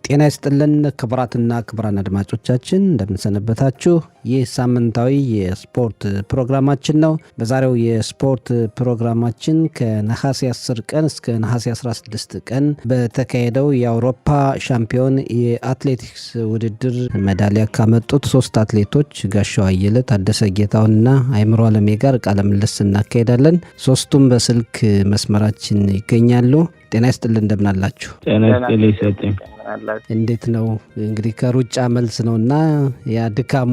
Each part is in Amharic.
ጤና ይስጥልን ክቡራትና ክቡራን አድማጮቻችን እንደምንሰነበታችሁ። ይህ ሳምንታዊ የስፖርት ፕሮግራማችን ነው። በዛሬው የስፖርት ፕሮግራማችን ከነሐሴ 10 ቀን እስከ ነሐሴ 16 ቀን በተካሄደው የአውሮፓ ሻምፒዮን የአትሌቲክስ ውድድር ሜዳሊያ ካመጡት 3 አትሌቶች ጋሻው አየለ፣ ታደሰ ጌታውንና አይምሮ አለሜ ጋር ቃለ ምልልስ እናካሄዳለን። ሶስቱም በስልክ መስመራችን ይገኛሉ። ጤና ይስጥልን እንደምናላችሁ? ጤና ይስጥልኝ ሰጠኝ። እንዴት ነው እንግዲህ ከሩጫ መልስ ነውና ያ ድካሙ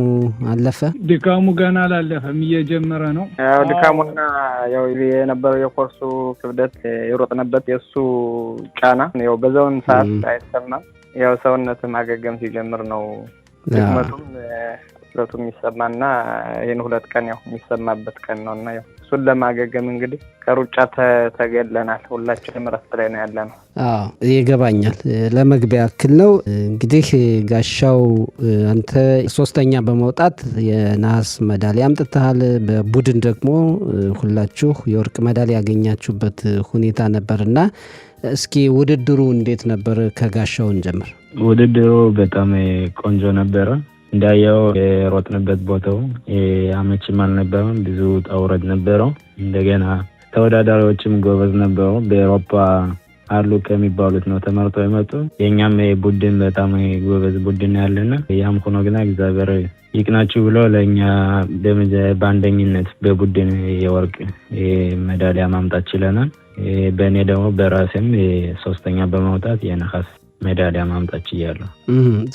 አለፈ? ድካሙ ገና አላለፈም፣ እየጀመረ ነው። ያው ድካሙና ያው የነበረው የኮርሱ ክብደት የሮጥነበት የሱ ጫና ያው በዛውን ሰዓት አይሰማም። ያው ሰውነት ማገገም ሲጀምር ነው ድክመቱም ስለቱም የሚሰማና ይሄን 2 ቀን ያው የሚሰማበት ቀን ነውና ያው እሱን ለማገገም እንግዲህ ከሩጫ ተገለናል። ሁላችንም እረፍት ላይ ነው ያለነው። ይገባኛል። ለመግቢያ ያክል ነው እንግዲህ ጋሻው አንተ 3ኛ በመውጣት የነሐስ ሜዳሊያ አምጥተሃል። በቡድን ደግሞ ሁላችሁ የወርቅ ሜዳሊያ ያገኛችሁበት ሁኔታ ነበርና እስኪ ውድድሩ እንዴት ነበር? ከጋሻውን ጀምር። ውድድሩ በጣም ቆንጆ ነበረ። እንዳየው የሮጥንበት ቦታው አመቺም አልነበረም። ብዙ ጣውረድ ነበረው። እንደገና ተወዳዳሪዎችም ጎበዝ ነበሩ። በአውሮፓ አሉ ከሚባሉት ነው ተመርጠው የመጡ። የኛም ቡድን በጣም ጎበዝ ቡድን ያለና ያም ሆኖ ግን እግዚአብሔር ይቅናችሁ ብሎ ለኛ በአንደኝነት በቡድን የወርቅ ሜዳሊያ ማምጣት ችለናል። በእኔ ደግሞ በራሴም 3ኛ በመውጣት የነሐስ ሜዳሊያ ማምጣት ችያለሁ።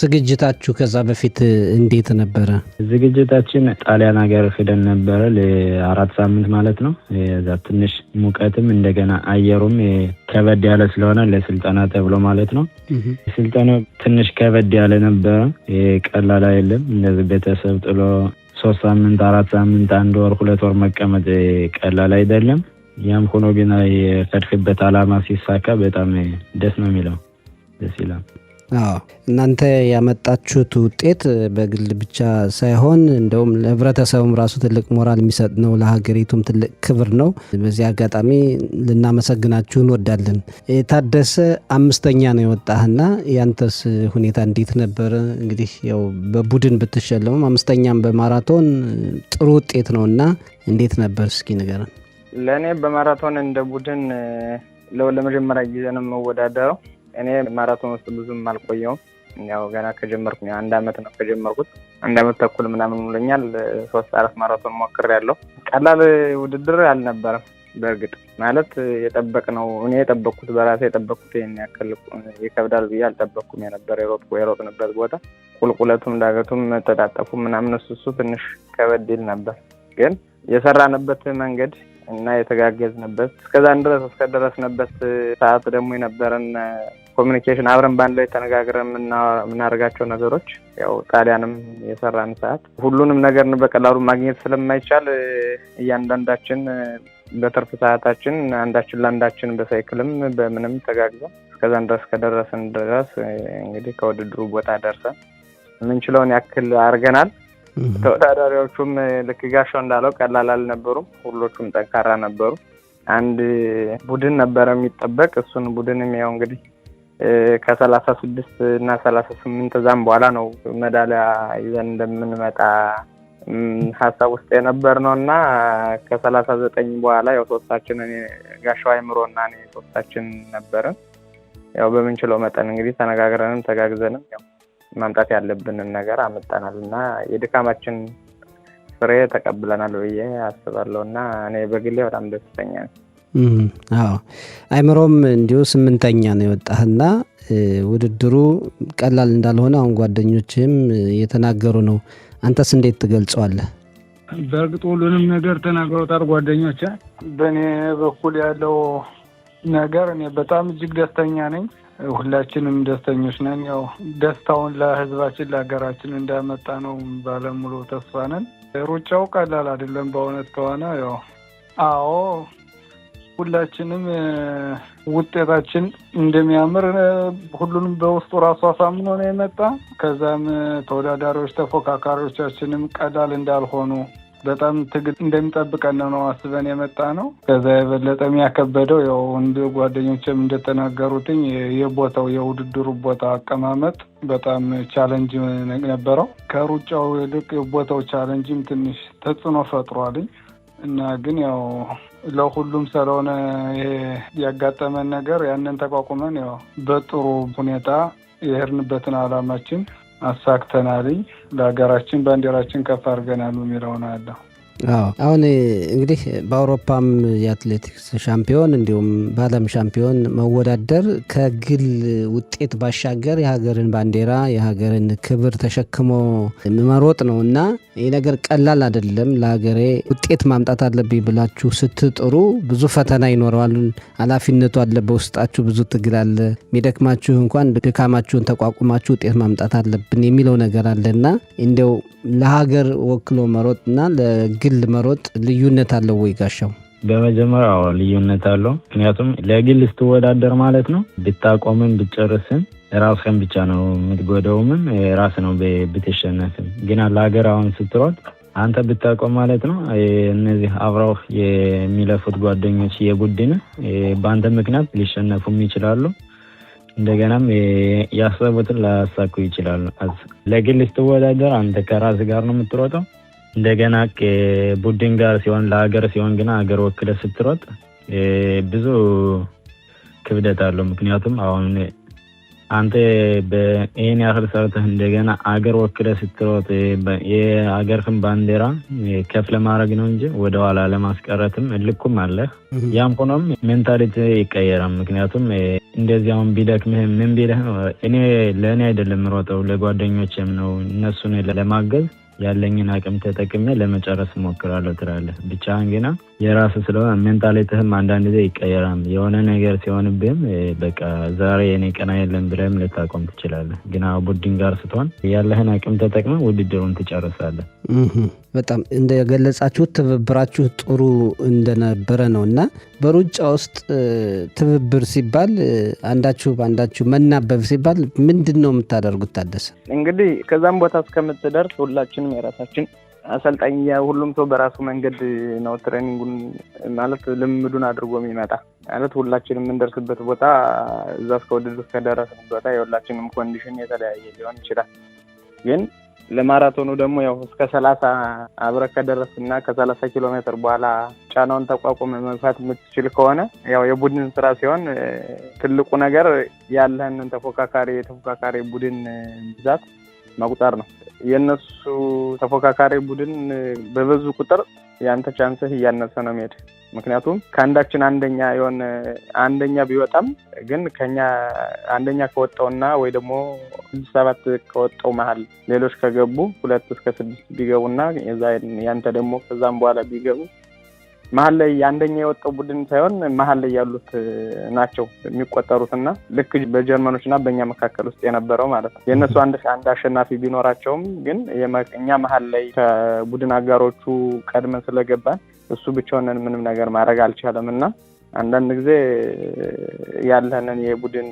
ዝግጅታችሁ ከዛ በፊት እንዴት ነበረ? ዝግጅታችን ጣሊያን ሀገር ሄደን ነበረ ለ4 ሳምንት ማለት ነው። እዛ ትንሽ ሙቀትም እንደገና አየሩም ከበድ ያለ ስለሆነ ለስልጠና ተብሎ ማለት ነው። ስልጠናው ትንሽ ከበድ ያለ ነበረ። ቀላል አይደለም። እንደዚህ ቤተሰብ ጥሎ 3 ሳምንት 4 ሳምንት 1 ወር 2 ወር መቀመጥ ቀላል አይደለም። ያም ሆኖ ግን የፈድክበት አላማ ሲሳካ በጣም ደስ ነው የሚለው። ደስ ይላል። እናንተ ያመጣችሁት ውጤት በግል ብቻ ሳይሆን እንደውም ለህብረተሰቡም ራሱ ትልቅ ሞራል የሚሰጥ ነው። ለሀገሪቱም ትልቅ ክብር ነው። በዚህ አጋጣሚ ልናመሰግናችሁ እንወዳለን። ታደሰ 5ኛ ነው የወጣህና ያንተስ ሁኔታ እንዴት ነበር? እንግዲህ ያው በቡድን ብትሸለሙም 5ኛም በማራቶን ጥሩ ውጤት ነውና እንዴት ነበር? እስኪ ንገረን። ለእኔ በማራቶን እንደ ቡድን ለመጀመሪያ ጊዜ ነው የምወዳደረው። እኔ ማራቶን ውስጥ ብዙም አልቆየውም። ያው ገና ከጀመርኩኝ 1 አመት ነው ከጀመርኩት። 1 አመት ተኩል ምናምን ሆኖኛል። 3-4 ማራቶን ሞክሬያለሁ። ቀላል ውድድር አልነበረም። በእርግጥ ማለት የጠበቅነው እኔ የጠበቅኩት በራሴ የጠበቅኩት ይሄን ያክል ይከብዳል ብዬ አልጠበቅኩም። የሮጥንበት ቦታ ቁልቁለቱም ዳገቱም ተጣጣፉም ምናምን እሱ ትንሽ ከበድ ይል ነበር። ግን የሰራንበት መንገድ እና የተጋገዝንበት እስከደረስንበት ሰዓት ደግሞ የነበረን ኮሚኒኬሽን አብረን ባንድ ላይ ተነጋግረን የምናደርጋቸው ነገሮች ያው ጣሊያንም የሰራን ሰዓት ሁሉንም ነገር በቀላሉ ማግኘት ስለማይቻል እያንዳንዳችን በትርፍ ሰዓታችን አንዳችን ለአንዳችን በሳይክልም በምንም ተጋግዘን እስከዛን ድረስ ከደረስን ድረስ እንግዲህ ከውድድሩ ቦታ ደርሰን የምንችለውን ያክል አድርገናል። ተወዳዳሪዎቹም ልክ ጋሻው እንዳለው ቀላል አልነበሩም። ሁሎቹም ጠንካራ ነበሩ። አንድ ቡድን ነበረ የሚጠበቅ። እሱን ቡድንም ያው እንግዲህ ከ36 እና 38 ዛም በኋላ ነው ሜዳሊያ ይዘን እንደምንመጣ ሀሳብ ውስጥ የነበርነውና ከ39 በኋላ ያው ሶስታችን ጋሻው አይምሮና እኔ ሶስታችን ነበርን። ያው በምንችለው መጠን እንግዲህ ተነጋግረንም ተጋግዘንም ያው ማምጣት ያለብንን ነገር አመጣናልና የድካማችን ፍሬ ተቀብለናል ብዬ አስባለሁና እኔ በግሌ በጣም ደስተኛ ነኝ። አይምሮም እንዲሁ 8ኛ ነው የወጣህና ውድድሩ ቀላል እንዳልሆነ አሁን ጓደኞችም እየተናገሩ ነው። አንተስ እንዴት ትገልጸዋለህ? በእርግጥ ሁሉንም ነገር ተናግረውታል ጓደኞቼ። በእኔ በኩል ያለው ነገር እኔ በጣም እጅግ ደስተኛ ነኝ። ሁላችንም ደስተኞች ነን። ያው ደስታውን ለህዝባችን ለሀገራችን እንዳመጣ ነው ባለሙሉ ተስፋ ነን። ሩጫው ቀላል አይደለም በእውነት ከሆነ ያው ሁላችንም ውጤታችን እንደሚያምር ሁሉንም በውስጡ ራሱ አሳምኖ ነው የመጣ። ከዛም ተወዳዳሪዎች ተፎካካሪዎቻችንም ቀላል እንዳልሆኑ በጣም ትግል እንደሚጠብቀን ነው አስበን የመጣ ነው። ከዛ የበለጠ የሚያከበደው ያው እንደ ጓደኞችም እንደተናገሩትኝ የቦታው የውድድሩ ቦታ አቀማመጥ በጣም ቻሌንጅ ነበረው። ከሩጫው ይልቅ የቦታው ቻሌንጅም ትንሽ ተጽዕኖ ፈጥሯልኝ እና ግን ያው ለሁሉም ስለሆነ ይሄ ያጋጠመን ነገር ያንን ተቋቁመን ያው በጥሩ ሁኔታ የሄድንበትን ዓላማችን አሳክተናልኝ። ለሀገራችን ባንዲራችን ከፍ አድርገናል የሚለው ነው ያለው። አሁን እንግዲህ በአውሮፓም የአትሌቲክስ ሻምፒዮን እንዲሁም በዓለም ሻምፒዮን መወዳደር ከግል ውጤት ባሻገር የሀገርን ባንዲራ የሀገርን ክብር ተሸክሞ መሮጥ ነው እና ይህ ነገር ቀላል አይደለም። ለሀገሬ ውጤት ማምጣት አለብኝ ብላችሁ ስትጥሩ ብዙ ፈተና ይኖረዋል። ኃላፊነቱ አለ፣ በውስጣችሁ ብዙ ትግል አለ። የሚደክማችሁ እንኳን ድካማችሁን ተቋቁማችሁ ውጤት ማምጣት አለብን የሚለው ነገር አለና እንዲያው ለሀገር ወክሎ መሮጥ እና ለግል መሮጥ ልዩነት አለው ወይ ጋሻው? በመጀመሪያ ልዩነት አለው። ምክንያቱም ለግል ስትወዳደር ማለት ነው ብታቆምም ብትጨርስም ራስህን ብቻ ነው የምትጎዳውም ራስ ነው ብትሸነፍም። ግን ለሀገር አሁን ስትሮጥ አንተ ብታቆም ማለት ነው እነዚህ አብረው የሚለፉት ጓደኞች የቡድን በአንተ ምክንያት ሊሸነፉም ይችላሉ። እንደገናም ያሰቡትን ላያሳኩ ይችላሉ። ለግል ስትወዳደር አንተ ከራስ ጋር ነው የምትሮጠው። እንደገና ከቡድን ጋር ሲሆን ለሀገር ሲሆን ግን ሀገር ወክለህ ስትሮጥ ብዙ ክብደት አለው። ምክንያቱም አሁን አንተ በይሄን ያህል ሰርተህ እንደገና ሀገር ወክለህ ስትሮጥ የሀገርህን ባንዲራ ከፍ ለማድረግ ነው እንጂ ወደኋላ ለማስቀረትም ልኩም አለህ። ያም ሆኖም ሜንታሊቲ ይቀየራል። ምክንያቱም እንደዚህ አሁን ቢደክምህ ምን ቢልህ እኔ ለእኔ አይደለም ሮጠው ለጓደኞቼም ነው እነሱን ለማገዝ ያለኝን አቅም ተጠቅሜ ለመጨረስ ሞክራለሁ ትላለህ። ብቻህን ግን የራስ ስለሆነ ሜንታሊቲህም አንዳንድ ጊዜ ይቀየራል። የሆነ ነገር ሲሆንብህም በቃ ዛሬ የኔ ቀን አይደለም ብለህም ልታቆም ትችላለህ። ግን ቡድን ጋር ስትሆን ያለህን አቅም ተጠቅመህ ውድድሩን ትጨርሳለህ። በጣም እንደገለጻችሁት ትብብራችሁ ጥሩ እንደነበረ ነው እና በሩጫ ውስጥ ትብብር ሲባል አንዳችሁ በአንዳችሁ መናበብ ሲባል ምንድን ነው የምታደርጉት? ታደሰ እንግዲህ ከዛም ቦታ እስከምትደርስ ሁላችንም የራሳችን አሰልጣኝ፣ ሁሉም ሰው በራሱ መንገድ ነው ትሬኒንጉን ማለት ልምዱን አድርጎ የሚመጣ ማለት ሁላችንም የምንደርስበት ቦታ እዛ እስከ ውድድር እስከደረስን ቦታ የሁላችንም ኮንዲሽን የተለያየ ሊሆን ይችላል። ግን ለማራቶኑ ደግሞ ያው እስከ 30 አብረህ ከደረስና ከ30 ኪሎ ሜትር በኋላ ጫናውን ተቋቁመ መግፋት የምትችል ከሆነ ያው የቡድን ስራ ሲሆን ትልቁ ነገር ያለህን ተፎካካሪ ቡድን ብዛት መቁጠር ነው። የነሱ ተፎካካሪ ቡድን በበዙ ቁጥር ያንተ ቻንስህ እያነሰ ነው የሚሄድ። ምክንያቱም ከአንዳችን አንደኛ ቢወጣም ግን ከኛ አንደኛ ከወጣውና ወይ ደግሞ 7 ከወጣው መሀል ሌሎች ከገቡ 2 እስከ 6 ቢገቡና ያንተ ደግሞ ከዛም በኋላ ቢገቡ መሀል ላይ አንደኛ የወጣው ቡድን ሳይሆን መሀል ላይ ያሉት ናቸው የሚቆጠሩትና ልክ በጀርመኖችና በእኛ መካከል ውስጥ የነበረው ማለት ነው። የእነሱ አንድ አሸናፊ ቢኖራቸውም ግን እኛ መሀል ላይ ከቡድን አጋሮቹ ቀድመን ስለገባን እሱ ብቻውን ምንም ነገር ማድረግ አልቻለም እና አንዳንድ ጊዜ ያለንን የቡድን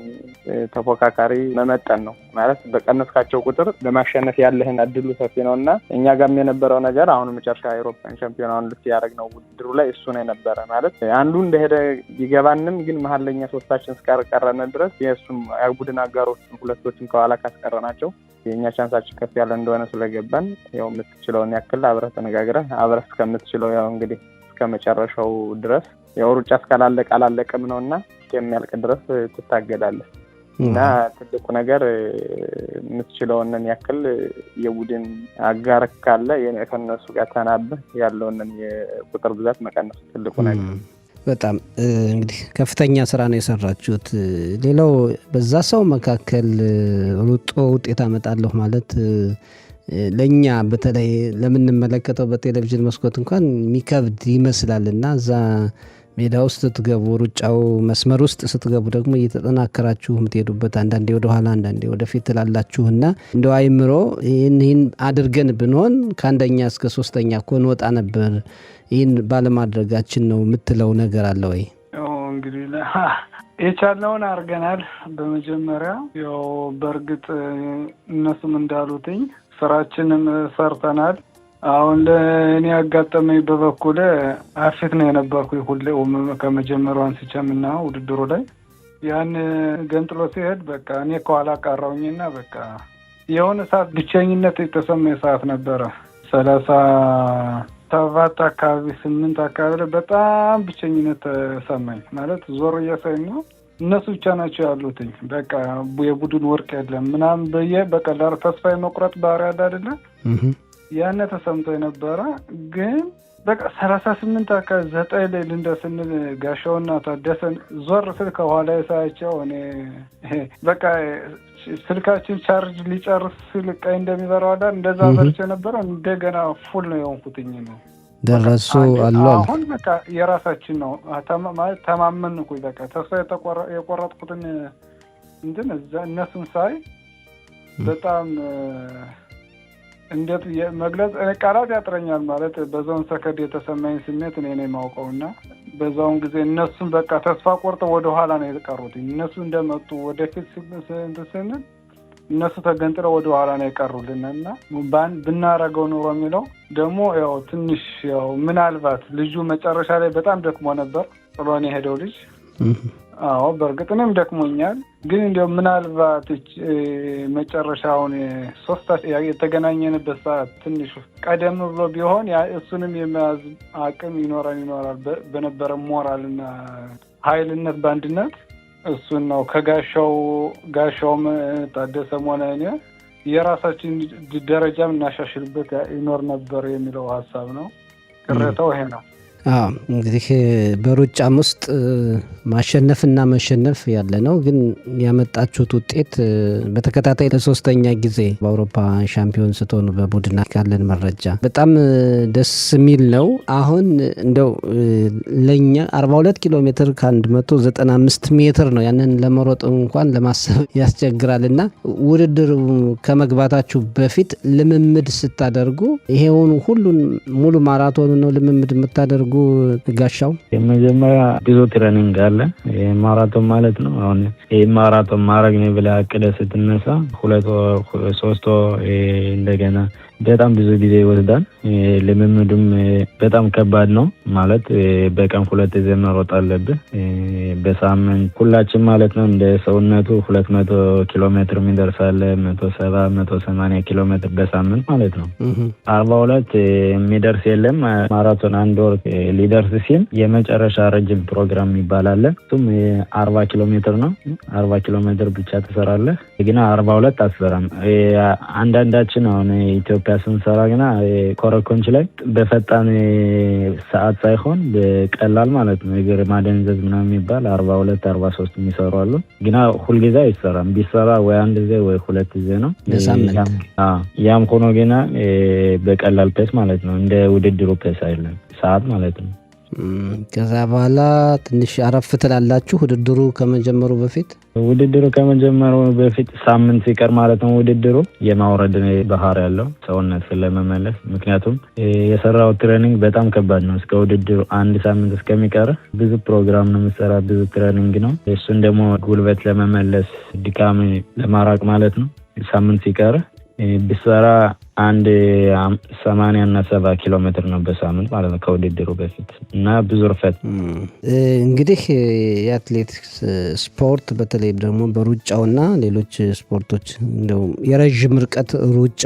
ተፎካካሪ መመጠን ነው ማለት በቀነስካቸው ቁጥር ለማሸነፍ ያለህን እድሉ ሰፊ ነውና እኛ ጋርም የነበረው ነገር አሁን መጨረሻ አውሮፓን ሻምፒዮናውን ያደረግነው ውድድሩ ላይ እሱ ነው የነበረ ማለት አንዱ እንደሄደ ቢገባንም ግን መሀል ለኛ ሶስታችን እስቀረነ ድረስ የእሱም ቡድን አጋሮች ሁለቶችን ከኋላ ካስቀረናቸው የኛ ቻንሳችን ከፍ ያለ እንደሆነ ስለገባን ያው የምትችለውን ያክል አብረህ ተነጋግረህ አብረህ እስከምትችለው ያው እንግዲህ እስከመጨረሻው ድረስ ያው ሩጫ እስካላለቀ አላለቀም ነውና የሚያልቅ ድረስ ትታገላለህ እና ትልቁ ነገር የምትችለውን ያክል የቡድን አጋር ካለ ከነሱ ጋር ተናበህ ያለውን የቁጥር ብዛት መቀነስ ትልቁ ነገር። በጣም እንግዲህ ከፍተኛ ስራ ነው የሰራችሁት። ሌላው በዛ ሰው መካከል ሩጦ ውጤት አመጣለሁ ማለት ለኛ በተለይ ለምንመለከተው በቴሌቪዥን መስኮት እንኳን የሚከብድ ይመስላልና እዛ ሜዳ ውስጥ ስትገቡ ሩጫው መስመር ውስጥ ስትገቡ ደግሞ እየተጠናከራችሁ የምትሄዱበት አንዳንዴ ወደኋላ አንዳንዴ ወደፊት ትላላችሁና እንደው አይምሮ ይህን አድርገን ብንሆን ከአንደኛ እስከ 3ኛ እኮ እንወጣ ነበር፣ ይህን ባለማድረጋችን ነው የምትለው ነገር አለ ወይ? እንግዲህ የቻልነውን አድርገናል። በመጀመሪያ ያው በእርግጥ እነሱም እንዳሉትኝ ስራችንን ሰርተናል። አሁን ለእኔ ያጋጠመኝ በበኩል አፊት ነው የነበርኩኝ ሁሌ ከመጀመሪያው አንስቼምና ውድድሩ ላይ ያን ገንጥሎ ሲሄድ በቃ እኔ ከኋላ ቀረውኝና በቃ የሆነ ሰዓት ብቸኝነት የተሰማኝ ሰዓት ነበረ። 37 አካባቢ 8 አካባቢ ላይ በጣም ብቸኝነት ተሰማኝ። ማለት ዞር እያሳኝ ነው እነሱ ብቻ ናቸው ያሉትኝ። በቃ የቡድን ወርቅ የለም ምናምን በየ በቀላሉ ተስፋ የመቁረጥ ባህሪ ያለ አይደለ? ያነ ተሰምቶ የነበረ ግን በቃ 38 አካባቢ 9 ላይ ልንደርስንል ጋሻውና ታደሰን ዞር ስል ከኋላ የሳያቸው እኔ በቃ ስልካችን ቻርጅ ሊጨርስ ሲል ቀይ እንደሚበራው አይደል? እንደዛ በርቼ ነበረ። እንደገና ፉል ነው የሆንኩትኝ ነው ደረሱ አሉ። አሁን በቃ የራሳችን ነው ማለት ተማመንኩኝ። በቃ ተስፋ የቆረጥኩትን እንትን እነሱን ሳይ በጣም እንዴት መግለጽ ቃላት ያጥረኛል። ማለት በዛውን ሰከንድ የተሰማኝ ስሜት እኔ ነኝ የማውቀውና በዛውን ጊዜ እነሱን በቃ ተስፋ ቆርጠው ወደ ኋላ ነው የቀሩት። እነሱ እንደመጡ ወደፊት ስንል እነሱ ተገንጥለው ወደ ኋላ ነው የቀሩልን እና ብናረገው ኑሮ የሚለው ደግሞ ያው ትንሽ ያው ምናልባት ልጁ መጨረሻ ላይ በጣም ደክሞ ነበር ጥሎን የሄደው ልጅ። አዎ በእርግጥ እኔም ደክሞኛል። ግን እንደው ምናልባት መጨረሻውን የተገናኘንበት ሰዓት ትንሽ ቀደም ብሎ ቢሆን እሱንም የመያዝ አቅም ይኖራል በነበረ ሞራልና ኃይልነት በአንድነት እሱን ነው ከጋሻውም ታደሰም ሆነ እኔ የራሳችን ደረጃም እናሻሽልበት ይኖር ነበር የሚለው ሀሳብ ነው። ቅሬታው ይሄ ነው። እንግዲህ በሩጫም ውስጥ ማሸነፍና መሸነፍ ያለ ነው። ግን ያመጣችሁት ውጤት በተከታታይ ለሶስተኛ ጊዜ በአውሮፓ ሻምፒዮን ስትሆኑ በቡድን ካለን መረጃ በጣም ደስ የሚል ነው። አሁን እንደው ለእኛ 42 ኪሎ ሜትር ከ195 ሜትር ነው። ያንን ለመሮጥ እንኳን ለማሰብ ያስቸግራል እና ውድድር ከመግባታችሁ በፊት ልምምድ ስታደርጉ ይሄውን ሁሉን ሙሉ ማራቶን ነው ልምምድ የምታደርጉ ጋሻው? የመጀመሪያ ብዙ ትሬኒንግ አለ። ማራቶን ማለት ነው። አሁን ማራቶን ማድረግ ነው ብለህ አቅደህ ስትነሳ 2-3 እንደገና በጣም ብዙ ጊዜ ይወስዳል። ልምምዱም በጣም ከባድ ነው። ማለት በቀን 2 ጊዜ መሮጥ አለብህ። በሳምንት ሁላችን ማለት ነው እንደ ሰውነቱ 200 ኪሎ ሜትር የሚደርሳለ 170-180 ኪሎ ሜትር በሳምንት ማለት ነው። 42 የሚደርስ የለም። ማራቶን 1 ወር ሊደርስ ሲል የመጨረሻ ረጅም ፕሮግራም ይባላል። እሱም 40 ኪሎ ሜትር ነው። 40 ኪሎ ሜትር ብቻ ትሰራለህ፣ ግን 42 አትሰራም። አንዳንዳችን አሁን ኢትዮጵያ ስንሰራ ግና ኮረኮንች ላይ በፈጣን ሰዓት ሳይሆን በቀላል ማለት ነው እግር ማደንዘዝ ምናምን የሚባል 42-43 የሚሰሩ አሉ። ግና ሁልጊዜ አይሰራም። ቢሰራ ወይ 1 ጊዜ ወይ 2 ጊዜ ነው። ያም ሆኖ ግና በቀላል ፔስ ማለት ነው። እንደ ውድድሩ ፔስ አይደለም ሰዓት ማለት ነው። ከዛ በኋላ ትንሽ አረፍ ትላላችሁ ውድድሩ ከመጀመሩ በፊት? ውድድሩ ከመጀመሩ በፊት ሳምንት ሲቀር ማለት ነው ውድድሩ የማውረድ ባህሪ ያለው ሰውነት ስለመመለስ። ምክንያቱም የሰራው ትሬኒንግ በጣም ከባድ ነው። እስከ ውድድሩ 1 ሳምንት እስከሚቀር ብዙ ፕሮግራም ነው የምሰራ፣ ብዙ ትሬኒንግ ነው። እሱን ደግሞ ጉልበት ለመመለስ ድካም ለማራቅ ማለት ነው ሳምንት ሲቀር ብሰራ 80 እና 70 ኪሎ ሜትር ነው በሳምንት ማለት ነው ከውድድሩ በፊት እና ብዙ ርፈት። እንግዲህ የአትሌቲክስ ስፖርት በተለይ ደግሞ በሩጫውና ሌሎች ስፖርቶች እንደው የረዥም ርቀት ሩጫ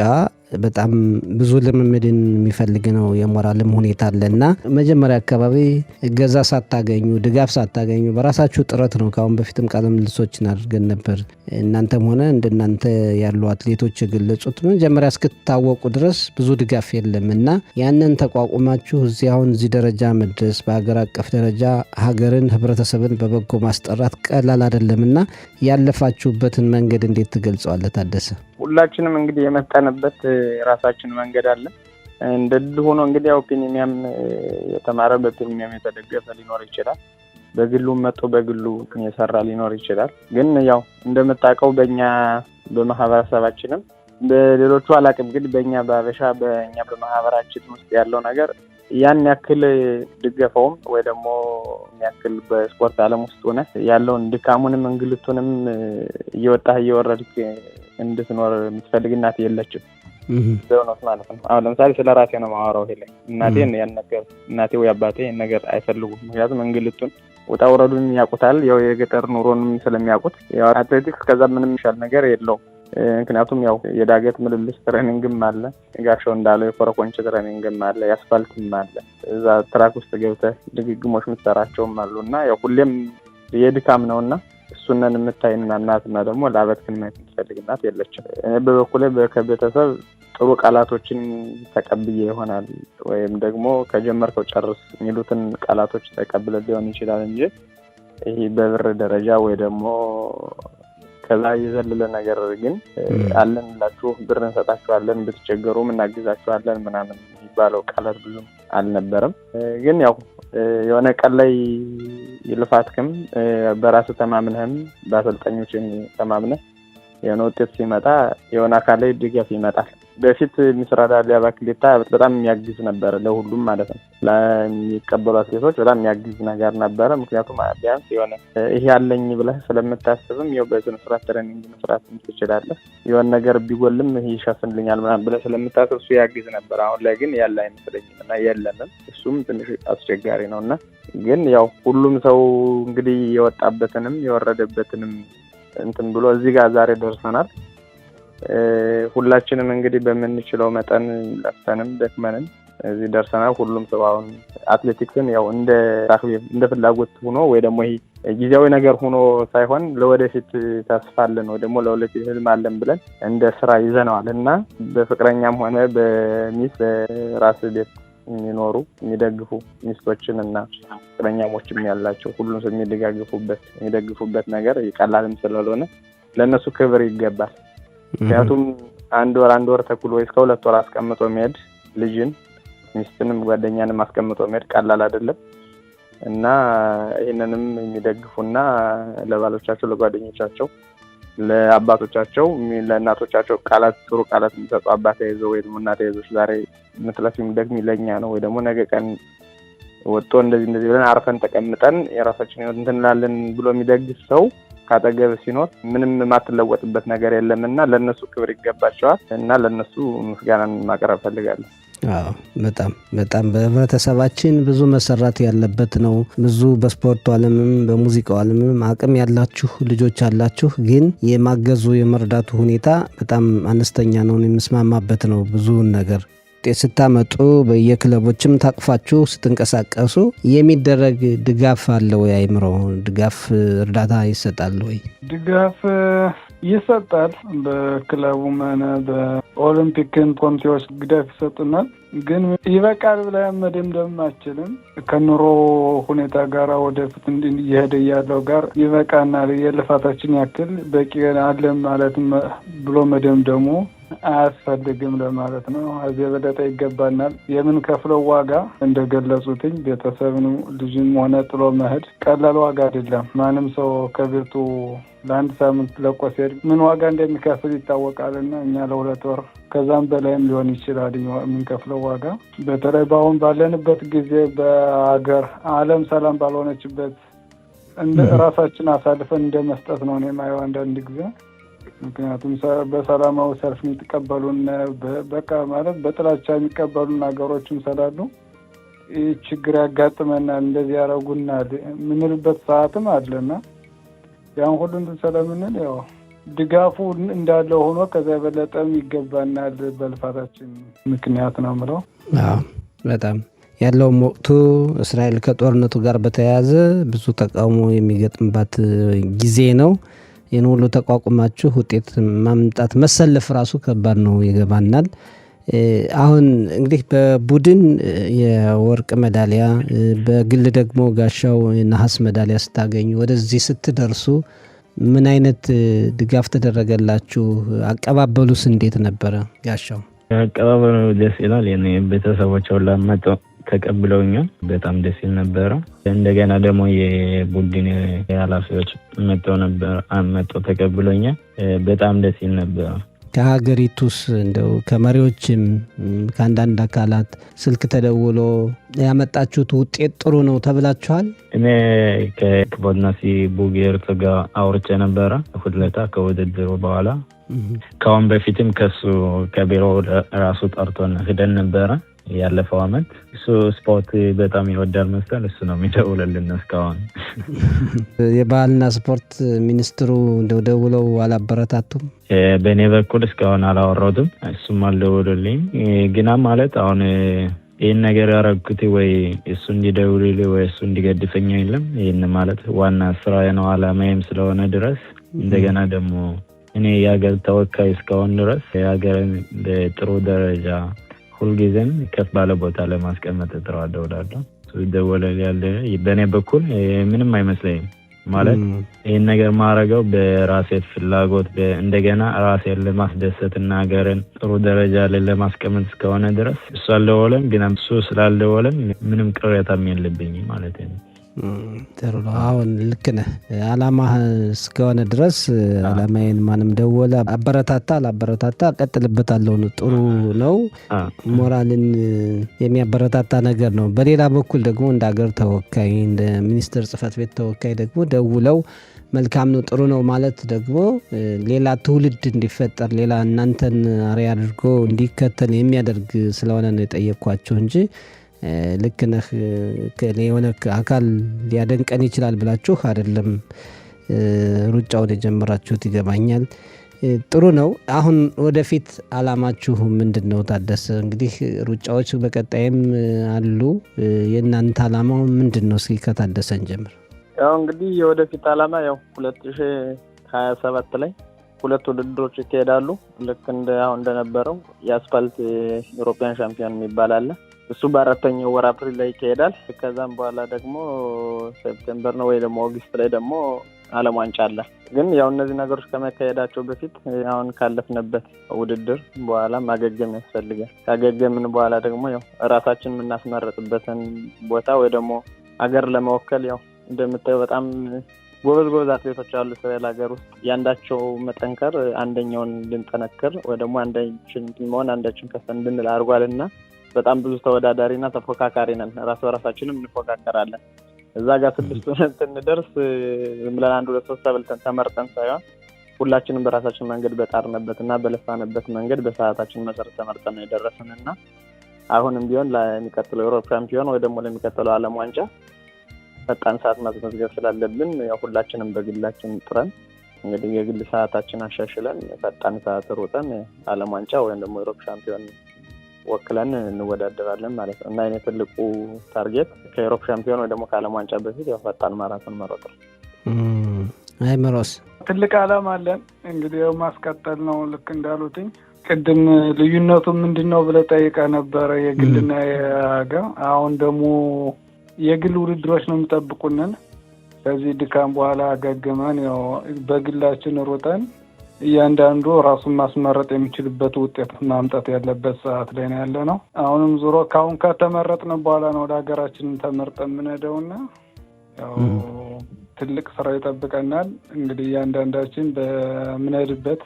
በጣም ብዙ ልምምድን የሚፈልግ ነው። የሞራልም ሁኔታ አለና መጀመሪያ አካባቢ እገዛ ሳታገኙ ድጋፍ ሳታገኙ በራሳችሁ ጥረት ነው። ከአሁን በፊትም ቃለ ምልልሶችን አድርገን ነበር። እናንተም ሆነ እንደናንተ ያሉ አትሌቶች የገለጹት መጀመሪያ እስክትታወቁ ድረስ ብዙ ድጋፍ የለም እና ያንን ተቋቁማችሁ እዚህ ደረጃ መድረስ በሀገር አቀፍ ደረጃ ሀገርን፣ ህብረተሰብን በበጎ ማስጠራት ቀላል አይደለም እና ያለፋችሁበትን መንገድ እንዴት ትገልጸዋለህ ታደሰ? ሁላችንም እንግዲህ የመጣንበት የራሳችን መንገድ አለ። እንደ ድል ሆኖ እንግዲህ ያው ፕሪሚየም የተማረ በፕሪሚየም የተደገፈ ሊኖር ይችላል። በግሉ መጥቶ በግሉ የሰራ ሊኖር ይችላል። ግን ያው እንደምታውቀው በእኛ በማህበረሰባችንም በሌሎቹ አላቅም፣ ግን በእኛ በአበሻ በእኛ በማህበራችን ውስጥ ያለው ነገር ያን ያክል ድገፈውም ወይ ደግሞ ያክል በስፖርት ዓለም ውስጥ ሆነ ያለውን ድካሙንም እንግልቱንም እየወጣህ እየወረድክ እንድትኖር የምትፈልግ እናት የለችም። በእውነት ማለት ነው። አሁን ለምሳሌ ስለ ራሴ ነው የማወራው። ይሄ ላይ እናቴን ያልነገር እናቴ ወይ አባቴ ነገር አይፈልጉም። ምክንያቱም እንግልቱን ውጣ ውረዱን ያውቁታል። ያው የገጠር ኑሮንም ስለሚያውቁት ያው አትሌቲክስ ከዛ ምንም ይሻል ነገር የለውም። ምክንያቱም ያው የዳገት ምልልስ ትሬኒንግም አለ፣ ጋሻው እንዳለው የኮረኮንች ትሬኒንግም አለ፣ ያስፋልትም አለ። እዛ ትራክ ውስጥ ገብተህ ድግግሞች የምትሰራቸውም አሉ እና ያው ሁሌም የድካም ነውና እሱነን የምታይና እናትና ደግሞ ለአበትክን ማየት የምትፈልግ እናት የለችም። በበኩሌ ከቤተሰብ ጥሩ ቃላቶችን ተቀብዬ ይሆናል ወይም ደግሞ ከጀመርከው ጨርስ የሚሉትን ቃላቶች ተቀብለ ሊሆን ይችላል እንጂ ይሄ በብር ደረጃ ወይ ደግሞ ከዛ የዘለለ ነገር ግን አለን ላችሁ ብር እንሰጣችኋለን፣ ብትቸገሩም እናግዛችኋለን ምናምን የሚባለው ቃላት ብዙም አልነበረም። ግን ያው የሆነ ቀን ላይ ይልፋትክም በራስ ተማምነህም በአሰልጣኞችን ተማምነህ የሆነ ውጤት ሲመጣ የሆነ አካል ላይ ድጋፍ ይመጣል። በፊት ሚስራዳ ሊያባክሌታ በጣም የሚያግዝ ነበር፣ ለሁሉም ማለት ነው። ለሚቀበሉ አትሌቶች በጣም የሚያግዝ ነገር ነበረ። ምክንያቱም ቢያንስ የሆነ ይሄ ያለኝ ብለህ ስለምታስብም ያው በስነ ስርዓት ትሬኒንግ መስራት ትችላለህ። የሆነ ነገር ቢጎልም ይሄ ይሸፍንልኛል ምናምን ብለህ ስለምታስብ እሱ ያግዝ ነበር። አሁን ላይ ግን ያለ አይመስለኝም እና የለንም። እሱም ትንሽ አስቸጋሪ ነው እና ግን ያው ሁሉም ሰው እንግዲህ የወጣበትንም የወረደበትንም እንትን ብሎ እዚህ ጋር ዛሬ ደርሰናል። ሁላችንም እንግዲህ በምንችለው መጠን ለፍተንም ደክመንም እዚህ ደርሰናል። ሁሉም ሰው አሁን አትሌቲክስን ያው እንደ ፍላጎት ሆኖ ወይ ደግሞ ይሄ ጊዜያዊ ነገር ሆኖ ሳይሆን ለወደፊት ተስፋ አለን ወይ ደግሞ ለወደፊት ህልም አለን ብለን እንደ ስራ ይዘነዋል እና በፍቅረኛም ሆነ በሚስት በራስ ቤት የሚኖሩ የሚደግፉ ሚስቶችን እና ፍቅረኛሞችም ያላቸው ሁሉም ሰው የሚደግፉበት ነገር ቀላልም ስላልሆነ ለእነሱ ክብር ይገባል። ምክንያቱም አንድ ወር ተኩል ወይ እስከ 2 ወር አስቀምጦ መሄድ ልጅን ሚስትንም ጓደኛንም አስቀምጦ መሄድ ቀላል አይደለም እና ይሄንንም የሚደግፉና ለባሎቻቸው፣ ለጓደኞቻቸው፣ ለአባቶቻቸው፣ ለእናቶቻቸው ጥሩ ቃላት የሚሰጡ አባት ያይዘው ወይ ደግሞ እናት ያይዘው ዛሬ ምትለፊም ደግሞ ለኛ ነው ወይ ደግሞ ነገ ቀን ወጥቶ እንደዚህ ብለን አርፈን ተቀምጠን የራሳችን እንትን እንላለን ብሎ የሚደግፍ ሰው ካጠገብ ሲኖር ምንም ማትለወጥበት ነገር የለምና ለነሱ ክብር ይገባቸዋል እና ለነሱ ምስጋናን ማቅረብ ፈልጋለሁ። አዎ በጣም በህብረተሰባችን ብዙ መሰራት ያለበት ነው። ብዙ በስፖርቱ ዓለምም በሙዚቃው ዓለምም አቅም ያላችሁ ልጆች አላችሁ፣ ግን የማገዙ የመርዳቱ ሁኔታ በጣም አነስተኛ ነው። የምስማማበት ነው። ብዙውን ነገር ስታመጡ በየክለቦችም ታቅፋችሁ ስትንቀሳቀሱ የሚደረግ ድጋፍ አለ ወይ? አይምሮ ድጋፍ እርዳታ ይሰጣል ወይ? ድጋፍ ይሰጣል። በክለቡም ሆነ በኦሎምፒክን ኮሚቴዎች ድጋፍ ይሰጡናል። ግን ይበቃል ብለን መደምደም አችልም። ከኑሮ ሁኔታ ጋር ወደፊት እየሄደ ያለው ጋር ይበቃናል፣ የልፋታችን ያክል በቂ አለን ማለት ብሎ መደምደሙ አያስፈልግም ለማለት ነው። እዚህ የበለጠ ይገባናል። የምንከፍለው ዋጋ እንደገለጹትኝ ቤተሰብን ልጅም ሆነ ጥሎ መሄድ ቀላል ዋጋ አይደለም። ማንም ሰው ከቤቱ ለአንድ ሳምንት ለቆ ሲሄድ ምን ዋጋ እንደሚከፍል ይታወቃልና እኛ ለ2 ወር ከዛም በላይም ሊሆን ይችላል የምንከፍለው ዋጋ። በተለይ በአሁን ባለንበት ጊዜ በአገር ዓለም ሰላም ባልሆነችበት ራሳችን አሳልፈን እንደመስጠት ነው እኔ የማየው አንዳንድ ጊዜ። ምክንያቱም በሰላማዊ ሰልፍ የሚቀበሉን በቃ ማለት በጥላቻ የሚቀበሉን ሀገሮችም ስላሉ ይህ ችግር ያጋጥመናል፣ እንደዚህ ያደረጉናል የምንልበት ሰዓትም አለና ያን ሁሉ እንትን ስለምንል ያው ድጋፉ እንዳለ ሆኖ ከዚያ የበለጠም ይገባናል በልፋታችን ምክንያት ነው የምለው። በጣም ያለውም ወቅቱ እስራኤል ከጦርነቱ ጋር በተያያዘ ብዙ ተቃውሞ የሚገጥምባት ጊዜ ነው። ይህን ሁሉ ተቋቁማችሁ ውጤት ማምጣት መሰለፍ ራሱ ከባድ ነው፣ ይገባናል። አሁን እንግዲህ በቡድን የወርቅ ሜዳሊያ በግል ደግሞ ጋሻው የነሐስ ሜዳሊያ ስታገኙ ወደዚህ ስትደርሱ ምን አይነት ድጋፍ ተደረገላችሁ? አቀባበሉስ እንዴት ነበረ? ጋሻው አቀባበሉ ደስ ይላል። የኔ ቤተሰቦች ሁላ መጥተው ተቀብለውኛል። በጣም ደስ ይል ነበረ። እንደገና ደግሞ የቡድን ኃላፊዎች መጥተው ተቀብለውኛል። በጣም ደስ ይል ነበረ። ከሀገሪቱስ እንደው ከመሪዎችም ከአንዳንድ አካላት ስልክ ተደውሎ ያመጣችሁት ውጤት ጥሩ ነው ተብላችኋል? እኔ ከክቦድናሲ ቡጌር ጋር አውርቼ ነበረ እሑድ ዕለት ከውድድሩ በኋላ። ከአሁን በፊትም ከሱ ከቢሮ ራሱ ጠርቶን ሄደን ነበረ ያለፈው አመት። እሱ ስፖርት በጣም ይወዳል መሰል እሱ ነው የሚደውልልን እስካሁን። የባህልና ስፖርት ሚኒስትሩ እንደው ደውለው አላበረታቱም? በእኔ በኩል እስካሁን አላወራሁትም። እሱም አልደወሉልኝ። ግና ማለት አሁን ይህን ነገር ያረግኩት ወይ እሱ እንዲደውልልኝ ወይ እሱ እንዲገድፈኝ የለም። ይህን ማለት ዋና ስራ ነው አላማዬም ስለሆነ ድረስ እንደገና ደግሞ እኔ የሀገር ተወካይ እስካሁን ድረስ የሀገርን በጥሩ ደረጃ ሁልጊዜም ከፍ ባለ ቦታ ለማስቀመጥ እጥራለሁ። ይደወላል ያለ በእኔ በኩል ምንም አይመስለኝም። ማለት ይህን ነገር ማረገው በራሴ ፍላጎት እንደገና ራሴን ለማስደሰት እና ሀገርን ጥሩ ደረጃ ላይ ለማስቀመጥ እስከሆነ ድረስ እሱ አልደወለም። ግን እሱ ስላልደወለም ምንም ቅሬታም የለብኝም ማለት ነው። ጥሩ ነው። አሁን ልክ ነህ። አላማህ እስከሆነ ድረስ አላማዬን ማንም ደወለ አላበረታታ ቀጥልበታለሁ ነው። ጥሩ ነው። ሞራልን የሚያበረታታ ነገር ነው። በሌላ በኩል ደግሞ እንደ ሀገር ተወካይ እንደ ሚኒስትር ጽህፈት ቤት ተወካይ ደግሞ ደውለው መልካም ነው ጥሩ ነው ማለት ደግሞ ሌላ ትውልድ እንዲፈጠር ሌላ እናንተን አርአያ አድርጎ እንዲከተል የሚያደርግ ስለሆነ ነው የጠየኳቸው እንጂ ልክ ነህ የሆነ አካል ሊያደንቀን ይችላል ብላችሁ አይደለም ሩጫውን የጀመራችሁት ይገባኛል። ጥሩ ነው። አሁን ወደፊት አላማችሁ ምንድነው ታደሰ? እንግዲህ ሩጫዎች በቀጣይም አሉ። የእናንተ አላማው ምንድነው? እስኪ ከታደሰን ጀምር። ያው እንግዲህ የወደፊት አላማ ያው 2027 ላይ ሁለት ውድድሮች ይካሄዳሉ። ልክ አሁን እንደነበረው የአስፋልት ዩሮፒያን ሻምፒዮን የሚባል አለ። እሱ በአራተኛው ወር አፕሪል ላይ ይካሄዳል። ከዛም በኋላ ደግሞ ሴፕቴምበር ነው ወይ ደግሞ ኦገስት ላይ ደግሞ ዓለም ዋንጫ አለ። ግን ያው እነዚህ ነገሮች ከመካሄዳቸው በፊት አሁን ካለፍንበት ውድድር በኋላ ማገገም ያስፈልጋል። ካገገምን በኋላ ደግሞ ያው ራሳችን የምናስመረጥበትን ቦታ ወይ ደግሞ ሀገር ለመወከል ያው እንደምታየው በጣም ጎበዝ አትሌቶች አሉ እስራኤል ሀገር ውስጥ። ያንዳቸው መጠንከር አንደኛውን እንድንጠነክር ወይ ደግሞ አንዳችን ከፍ እንድንል አድርጓልና በጣም ብዙ ተወዳዳሪና ተፎካካሪ ነን። ራሳችንም እንፎካከራለን። እዛ ጋር 6 ስንደርስ ዝም ብለን 1 2 3 ብለን ተመርጠን ሳይሆን ሁላችንም በራሳችን መንገድ በጣርንበትና በለፋንበት መንገድ በሰዓታችን መሰረት ተመርጠን ነው የደረስንና አሁንም ቢሆን ለሚቀጥለው ዩሮፕ ሻምፒዮን ወይ ደግሞ ለሚቀጥለው ዓለም ዋንጫ ፈጣን ሰዓት ማስመዝገብ ስላለብን ያው ሁላችንም በግላችን ጥረን እንግዲህ የግል ሰዓታችን አሻሽለን ፈጣን ሰዓት ሮጠን ዓለም ዋንጫ ወይ ደግሞ ዩሮፕ ሻምፒዮን ወክለን እንወዳደራለን ማለት ነው። እና የኔ ትልቁ ታርጌት ከዩሮፕ ሻምፒዮን ወይ ደግሞ ከዓለም ዋንጫ በፊት ያው ፈጣን ማራቶን መሮጥ ነው። አይመሮስ ትልቅ ዓላማ አለን እንግዲህ ያው ማስቀጠል ነው። ልክ እንዳሉትኝ ቅድም ልዩነቱ ምንድነው ብለህ ጠይቀህ ነበረ የግልና የሀገር። አሁን ደግሞ የግል ውድድሮች ነው የሚጠብቁንን። ከዚህ ድካም በኋላ አገገመን ያው በግላችን ሮጠን እያንዳንዱ ራሱን ማስመረጥ የሚችልበት ውጤት ማምጣት ያለበት ሰዓት ላይ ነው ያለ ነው። አሁንም ዞሮ ካሁን ከተመረጥን በኋላ ነው ወደ ሀገራችን ተመርጠን የምንሄደውና ያው ትልቅ ስራ ይጠብቀናል። እንግዲህ እያንዳንዳችን በምንሄድበት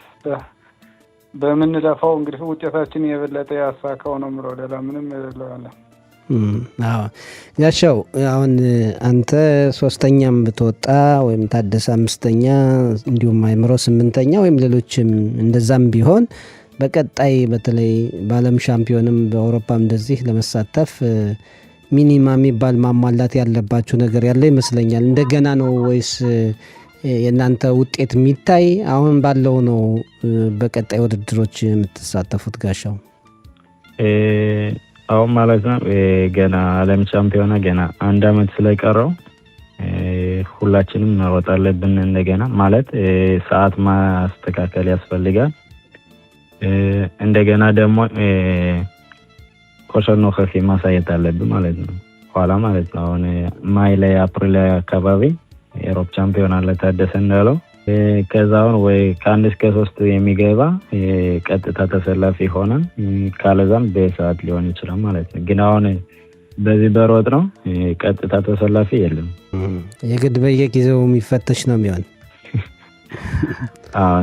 በምንለፋው እንግዲህ ውጤታችን የበለጠ ያሳካው ነው ምለው ሌላ ምንም የሌለዋለ። ያሻው አሁን አንተ 3ኛም ብትወጣ ወይም ታደሰ 5ኛ እንዲሁም አይምሮ 8ኛ ወይም ሌሎችም እንደዛም ቢሆን በቀጣይ በተለይ በዓለም ሻምፒዮንም በአውሮፓም እንደዚህ ለመሳተፍ ሚኒማ የሚባል ማሟላት ያለባችሁ ነገር ያለ ይመስለኛል። እንደገና ነው ወይስ የእናንተ ውጤት የሚታይ አሁን ባለው ነው በቀጣይ ውድድሮች የምትሳተፉት? ጋሻው አሁን ማለት ነው ገና ዓለም ሻምፒዮና ገና 1 አመት ስለቀረው ሁላችንም መሮጥ አለብን። እንደገና ማለት ሰዓት ማስተካከል ያስፈልጋል። እንደገና ደግሞ ኮሸኖ ከፊ ማሳየት አለብን ማለት ነው ኋላ ማለት ነው። አሁን ማይ ላይ አፕሪል ላይ አካባቢ የዩሮፕ ሻምፒዮን አለ ታደሰ እንዳለው። ከዛውን ወይ ከ1 እስከ 3 የሚገባ ቀጥታ ተሰላፊ ሆነን ካለዛም በሰዓት ሊሆን ይችላል ማለት ነው። ግን አሁን በዚህ በሮጥ ነው ቀጥታ ተሰላፊ የለም። የግድ በየጊዜው የሚፈተሽ ነው የሚሆን።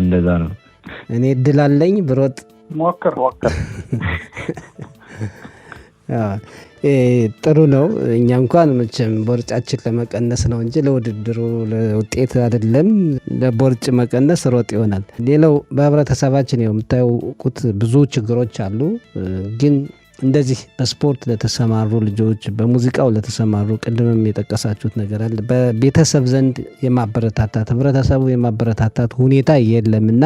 እንደዛ ነው። እኔ እድል አለኝ ብሮጥ ሞክር። ጥሩ ነው። እኛ እንኳን መቼም ቦርጫችን ለመቀነስ ነው እንጂ ለውድድሩ ለውጤት አይደለም። ለቦርጭ መቀነስ ሮጥ ይሆናል። ሌላው በህብረተሰባችን የምታውቁት ብዙ ችግሮች አሉ። ግን እንደዚህ በስፖርት ለተሰማሩ ልጆች፣ በሙዚቃው ለተሰማሩ ቅድምም የጠቀሳችሁት ነገር አለ። በቤተሰብ ዘንድ የማበረታታት ህብረተሰቡ የማበረታታት ሁኔታ የለም እና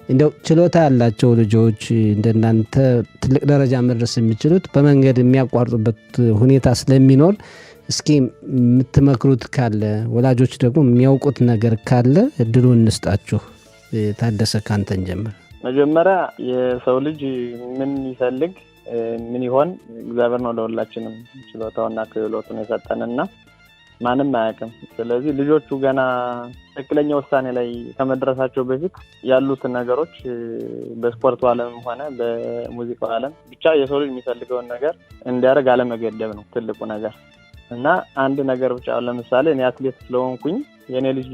እንደው ችሎታ ያላቸው ልጆች እንደናንተ ትልቅ ደረጃ መድረስ የሚችሉት በመንገድ የሚያቋርጡበት ሁኔታ ስለሚኖር እስኪ የምትመክሩት ካለ፣ ወላጆች ደግሞ የሚያውቁት ነገር ካለ እድሉን እንስጣችሁ። ታደሰ ካንተን ጀምር። መጀመሪያ የሰው ልጅ ምን ይፈልግ ምን ይሆን እግዚአብሔር ነው ለሁላችንም ችሎታውና ክህሎቱን የሰጠንና ማንም አያውቅም። ስለዚህ ልጆቹ ገና ትክክለኛ ውሳኔ ላይ ከመድረሳቸው በፊት ያሉትን ነገሮች በስፖርቱ ዓለምም ሆነ በሙዚቃው ዓለም ብቻ የሰው ልጅ የሚፈልገውን ነገር እንዲያደርግ አለመገደብ ነው ትልቁ ነገር እና አንድ ነገር ብቻ ለምሳሌ እኔ አትሌት ስለሆንኩኝ የኔ ልጅ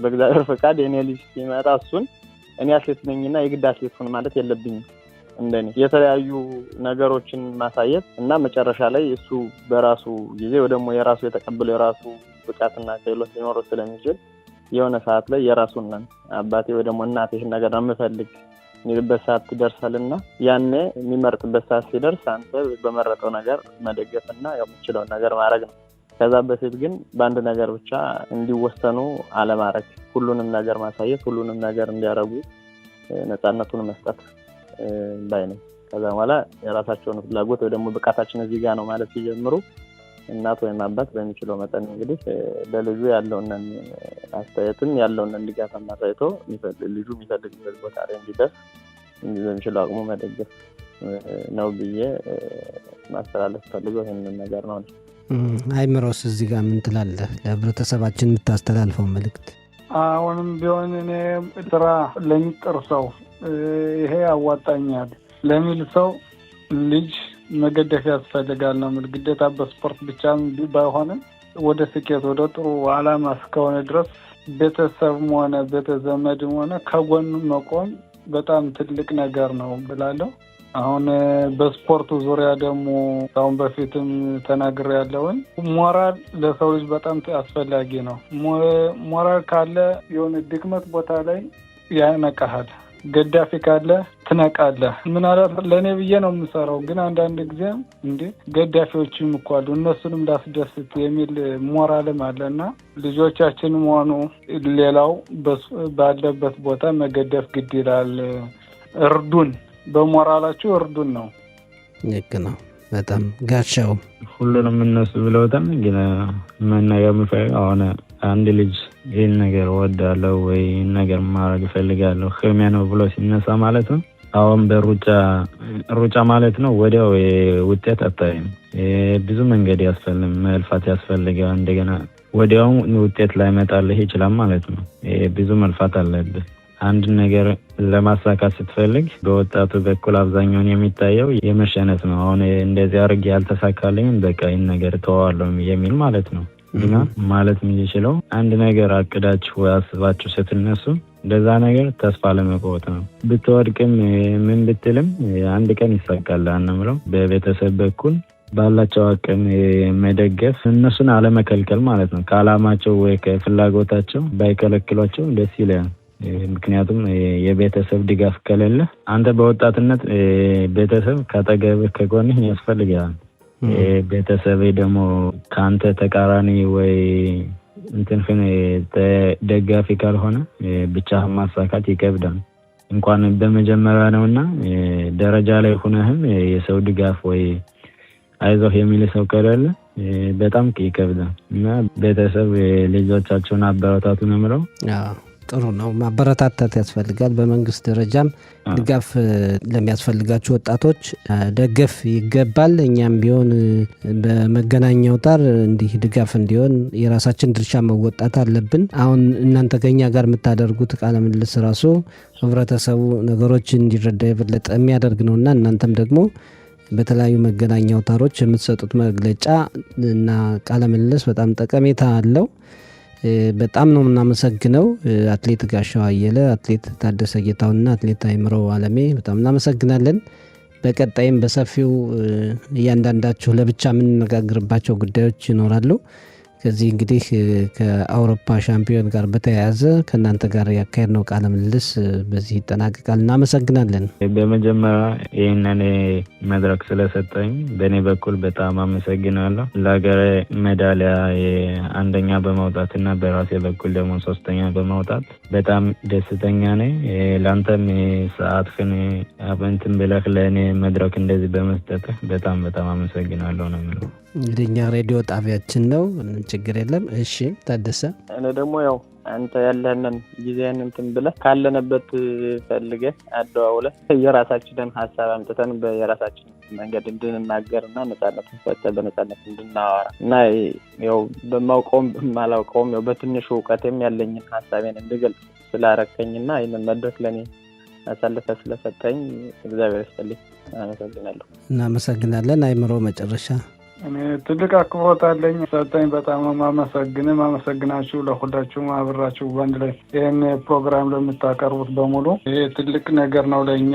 በእግዚአብሔር ፈቃድ የኔ ልጅ ሲመጣ እሱን እኔ አትሌት ነኝና የግድ አትሌት ሁን ማለት የለብኝም። እንደኔ የተለያዩ ነገሮችን ማሳየት እና መጨረሻ ላይ እሱ በራሱ ጊዜ ወይ ደግሞ የራሱ የተቀበለው የራሱ ብቃትና ክህሎት ሊኖረው ስለሚችል የሆነ ሰዓት ላይ የራሱን አባቴ ወይ ደግሞ እናቴ ይህን ነገር ነው የምፈልግ የሚልበት ሰዓት ይደርሳልና ያኔ የሚመርጥበት ሰዓት ሲደርስ አንተ በመረጠው ነገር መደገፍና የምችለውን ነገር ማድረግ ነው። ከዛ በፊት ግን በአንድ ነገር ብቻ እንዲወሰኑ አለማድረግ፣ ሁሉንም ነገር ማሳየት፣ ሁሉንም ነገር እንዲያደርጉ ነፃነቱን መስጠት ባይ ነኝ። ከዛ በኋላ የራሳቸውን ፍላጎት ወይ ደግሞ ብቃታችን እዚህ ጋር ነው ማለት ሲጀምሩ እናት ወይም አባት በሚችለው መጠን እንግዲህ ለልጁ ያለውን አስተያየትም ያለውን ድጋፍ አሳይቶ ልጁ የሚፈልግበት ቦታ ላይ እንዲደርስ በሚችለው አቅሙ መደገፍ ነው ብዬ ማስተላለፍ ፈልገው ይህንን ነገር ነው። አይምሮስ እዚህ ጋር ምን ትላለህ? ለህብረተሰባችን የምታስተላልፈው መልእክት? አሁንም ቢሆን እኔ ስራ ለሚጥር ሰው ይሄ ያዋጣኛል ለሚል ሰው ልጅ መገደፍ ያስፈልጋል ነው የምል። ግዴታ በስፖርት ብቻ ባይሆንም ወደ ስኬት ወደ ጥሩ ዓላማ እስከሆነ ድረስ ቤተሰብም ሆነ ቤተዘመድም ሆነ ከጎኑ መቆም በጣም ትልቅ ነገር ነው ብላለሁ። አሁን በስፖርቱ ዙሪያ ደግሞ አሁን በፊትም ተናግሬያለሁኝ። ሞራል ለሰው ልጅ በጣም አስፈላጊ ነው። ሞራል ካለ የሆነ ድክመት ቦታ ላይ ያነቃሃል። ገዳፊ ካለ ትነቃለህ። ምን አለ ለኔ ብዬ ነው የምሰራው፣ ግን አንዳንድ ጊዜ እንዴ ገዳፊዎችም እኮ አሉ እነሱንም ላስደስት የሚል ሞራልም አለና ልጆቻችንም ሆኑ ሌላው ባለበት ቦታ መገደፍ ግድ ይላል። እርዱን፣ በሞራላችሁ እርዱን ነው። ልክ ነው። በጣም ጋሻው ሁሉንም እነሱ ብለውታል። ግን መናገር የምፈልገው አሁን አንድ ልጅ ይህን ነገር እወዳለሁ ወይ ይህን ነገር ማድረግ እፈልጋለሁ ህልሜ ነው ብሎ ሲነሳ ማለት ነው። አሁን በሩጫ ማለት ነው ወዲያው ውጤት አታይም። ብዙ መንገድ መልፋት ያስፈልጋል። እንደገና ወዲያው ውጤት ላይመጣልህ ይችላል ማለት ነው። ብዙ መልፋት አለብህ። አንድ ነገር ለማሳካት ስትፈልግ በወጣቱ በኩል አብዛኛውን የሚታየው የመሸነፍ ነው። አሁን እንደዚህ አድርጌ ያልተሳካልኝ በቃ ይህን ነገር ተዋዋለሁ የሚል ማለት ነው። እና ማለት የሚችለው አንድ ነገር አቅዳችሁ ወይ አስባችሁ ስትነሱ እንደዛ ነገር ተስፋ ለመቆየት ነው። ብትወድቅም ምን ብትልም አንድ ቀን ይሳካል አንምለው። በቤተሰብ በኩል ባላቸው አቅም መደገፍ፣ እነሱን አለመከልከል ማለት ነው። ከዓላማቸው ወይ ከፍላጎታቸው ባይከለክሏቸው ደስ ይላል። ምክንያቱም የቤተሰብ ድጋፍ ከሌለ አንተ በወጣትነት ቤተሰብ ካጠገብህ ከጎንህ ያስፈልጋል። ቤተሰብ ደግሞ ከአንተ ተቃራኒ ወይ እንትንፍን ደጋፊ ካልሆነ ብቻህን ማሳካት ይከብዳል። እንኳን በመጀመሪያ ነውና ደረጃ ላይ ሆነህም የሰው ድጋፍ ወይ አይዞህ የሚል ሰው ከሌለ በጣም ይከብዳል። እና ቤተሰብ ልጆቻቸውን አበረታቱ ነው የምለው። ጥሩ ነው። ማበረታታት ያስፈልጋል። በመንግስት ደረጃም ድጋፍ ለሚያስፈልጋቸው ወጣቶች ደገፍ ይገባል። እኛም ቢሆን በመገናኛ አውታር እንዲህ ድጋፍ እንዲሆን የራሳችን ድርሻ መወጣት አለብን። አሁን እናንተ ከኛ ጋር የምታደርጉት ቃለ ምልልስ ራሱ ህብረተሰቡ ነገሮችን እንዲረዳ የበለጠ የሚያደርግ ነውና እናንተም ደግሞ በተለያዩ መገናኛ አውታሮች የምትሰጡት መግለጫ እና ቃለ ምልልስ በጣም ጠቀሜታ አለው። በጣም ነው የምናመሰግነው። አትሌት ጋሻው አየለ፣ አትሌት ታደሰ ጌታውና አትሌት አይምሮ አለሜ በጣም እናመሰግናለን። በቀጣይም በሰፊው እያንዳንዳችሁ ለብቻ የምንነጋግርባቸው ጉዳዮች ይኖራሉ። ከዚህ እንግዲህ ከአውሮፓ ሻምፒዮን ጋር በተያያዘ ከእናንተ ጋር ያካሄድነው ቃለ ምልልስ በዚህ ይጠናቀቃል። እናመሰግናለን። በመጀመሪያ ይህንን መድረክ ስለሰጠኝ በእኔ በኩል በጣም አመሰግናለሁ። ለሀገሬ ሜዳሊያ አንደኛ በማውጣትና በራሴ በኩል ደግሞ 3ኛ በማውጣት በጣም ደስተኛ ነኝ። ለአንተም ሰዓትህን እንትን ብለህ ለእኔ መድረክ እንደዚህ በመስጠትህ በጣም በጣም አመሰግናለሁ ነው የምለው። እንግዲህ እኛ ሬዲዮ ጣቢያችን ነው፣ ችግር የለም። እሺ ታደሰ፣ እኔ ደግሞ ያው አንተ ያለህንን ጊዜህን እንትን ብለህ ካለንበት ፈልገህ አደዋውለህ የራሳችንን ሀሳብ አምጥተን በየራሳችን መንገድ እንድንናገርና ነጻነትን ሰጥተህ በነጻነት እንድናወራ እና ያው በማውቀውም በማላውቀውም ያው በትንሹ እውቀቴም ያለኝን ሀሳቤን እንድገልጽ ስላረከኝና ይህንን መድረክ ለእኔ አሳልፈህ ስለሰጠኝ እግዚአብሔር ይስጥልኝ። አመሰግናለሁ። እናመሰግናለን። አይምሮ መጨረሻ። እኔ ትልቅ አክብሮት አለኝ ሰጠኝ። በጣም ማመሰግናችሁ ለሁላችሁም አብራችሁ በአንድ ላይ ይህን ፕሮግራም ለምታቀርቡት በሙሉ ይሄ ትልቅ ነገር ነው ለእኛ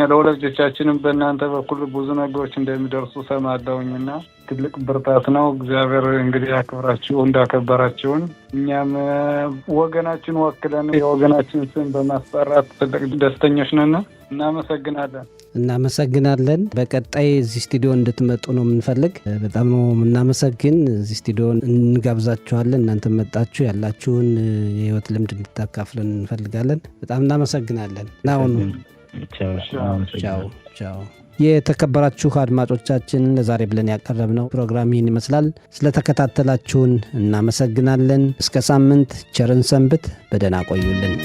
ለወላጆቻችንም በእናንተ በኩል ብዙ ነገሮች እንደሚደርሱ ሰማለሁኝና ትልቅ ብርታት ነው። እግዚአብሔር እንግዲህ ያክብራችሁ እንዳከበራችሁን። እኛም ወገናችን ወክለን የወገናችን ስም በማስጠራት ትልቅ ደስተኞች ነን። እናመሰግናለን። በቀጣይ እዚህ ስቱዲዮ እንድትመጡ ነው የምንፈልግ። በጣም ነው የምናመሰግን። እዚህ ስቱዲዮ እንጋብዛችኋለን። እናንተ መጣችሁ ያላችሁን የህይወት ልምድ እንድታካፍለን እንፈልጋለን። በጣም እናመሰግናለን። ናሁኑ ቻው። የተከበራችሁ አድማጮቻችን ለዛሬ ብለን ያቀረብነው ፕሮግራም ይህን ይመስላል። ስለተከታተላችሁን እናመሰግናለን። እስከ ሳምንት ቸርን ሰንብት። በደህና ቆዩልን።